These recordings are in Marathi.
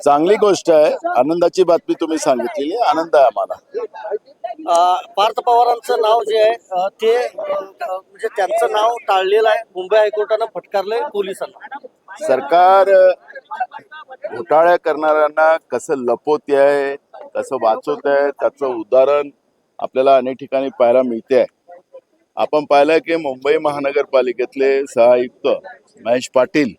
चांगली गोष्ट आहे, आनंदाची बातमी तुम्ही सांगितलेली, आनंद आहे आम्हाला. पार्थ पवारांचं नाव जे आहे ते म्हणजे त्यांचं नाव टाळलेलं आहे. मुंबई हायकोर्टानं फटकारलंय पोलिसांना. सरकार घोटाळ्या करणाऱ्यांना कसं लपवते आहे, कसं वाचवत आहे, त्याचं उदाहरण आपल्याला अनेक ठिकाणी पाहायला मिळते. आपण पाहिलं की मुंबई महानगरपालिकेतले सहआयुक्त महेश पाटील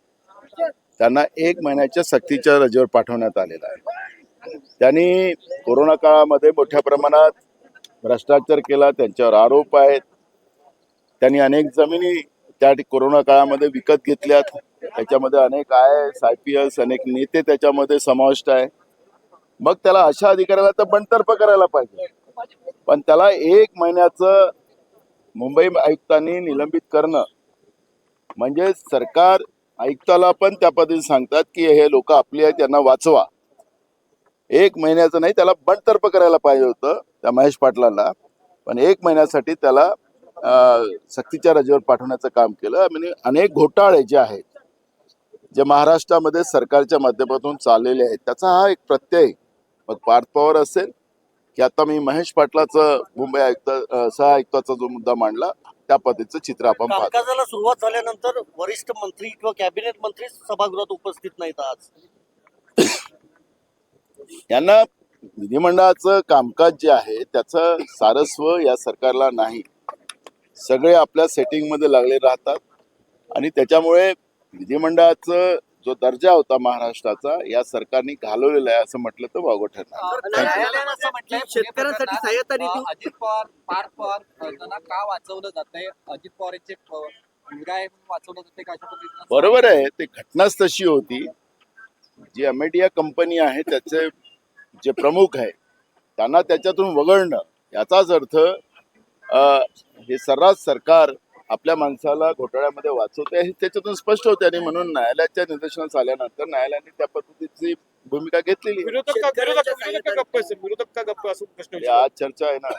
त्यांना 1 महिन्याच्या सक्तीच्या रजेवर पाठवण्यात आलेलं आहे. त्यांनी कोरोना काळामध्ये मोठ्या प्रमाणात भ्रष्टाचार केला, त्यांच्यावर आरोप आहेत. त्यांनी अनेक जमिनी त्या कोरोना काळामध्ये विकत घेतल्यात. त्याच्यामध्ये अनेक IAS, IPS अनेक नेते त्याच्यामध्ये समाविष्ट आहे. मग त्याला अशा अधिकाऱ्याला तर बंडतर्फ करायला पाहिजे, पण त्याला 1 महिन्याचं मुंबई आयुक्तांनी निलंबित करणं म्हणजे सरकार आयुक्ताला पण त्या पद्धतीने सांगतात की हे लोक आपली आहेत, त्यांना वाचवा. 1 महिन्याचं नाही, त्याला बंडतर्फ करायला पाहिजे होतं त्या महेश पाटलांना, पण 1 महिन्यासाठी त्याला सक्तीच्या रजेवर पाठवण्याचं काम केलं. म्हणजे अनेक घोटाळे जे आहेत जे महाराष्ट्रामध्ये सरकारच्या माध्यमातून चाललेले आहेत त्याचा हा एक प्रत्यय. मग पार्थ पवार असेल की आता मी महेश पाटलाचं मुंबई आयुक्त सहआयुक्ताचा जो मुद्दा मांडला त्या पद्धतीचं चित्र आपण पाहतो. कामकाजाला सुरुवात झाल्यानंतर वरिष्ठ मंत्री किंवा कॅबिनेट मंत्री सभागृहात उपस्थित नाहीत आज. यांना विधिमंडळाचं कामकाज जे आहे त्याचं सारस्व या सरकारला नाही. सगळे आपल्या सेटिंग मध्ये लागले राहतात आणि त्याच्यामुळे विधिमंडळाचं जो दर्जा होता महाराष्ट्राचा या सरकारने घालवलेला आहे असं म्हटलं तर वावगं ठरणार. न्यायालयानं असं म्हटलंय शेतकऱ्यांसाठी सहायता निधी. अजित पवार पार्थ पवार यांना का वाचवलं जातंय? अजित पवार यांचे मुलगा आहे म्हणून वाचवलं जाते का अशा पद्धतीनं? बरोबर आहे, ते घटनाच तशी होती. जी अमेडिया कंपनी आहे त्याचे जे प्रमुख आहे त्यांना त्याच्यातून वगळणं याचाच अर्थ हे सर्रास सरकार आपल्या माणसाला घोटाळ्यामध्ये वाचवते हे त्याच्यातून स्पष्ट होते. आणि म्हणून न्यायालयाच्या निदर्शनास आल्यानंतर न्यायालयाने त्या पद्धतीची भूमिका घेतलेली आहे. विरोधक का गप्प असं प्रश्न ही आज चर्चा आहे ना.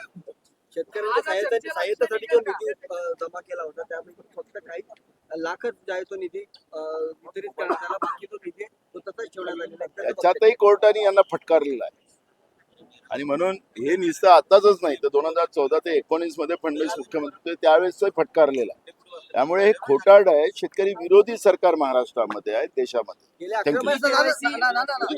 शेतकऱ्यांच्या सहायतेसाठी जो निधी जमा केला होता त्यापैकी फक्त काही लाखच जो आहे तो निधी वितरित करण्यात आला. बाकी तो निधी तो तसाच ठेवण्यात आलेला आहे. त्याच्यातही कोर्टाने यांना फटकारलेला आहे. आणि म्हणून हे नुसतं आताच नाही तर 2014 ते 19 मध्ये फडणवीस मुख्यमंत्री होते त्यावेळेस फटकारलेला. त्यामुळे हे खोटारड आहे. शेतकरी विरोधी सरकार महाराष्ट्रामध्ये आहे, देशामध्ये. गेल्या 11 वर्षात झालं.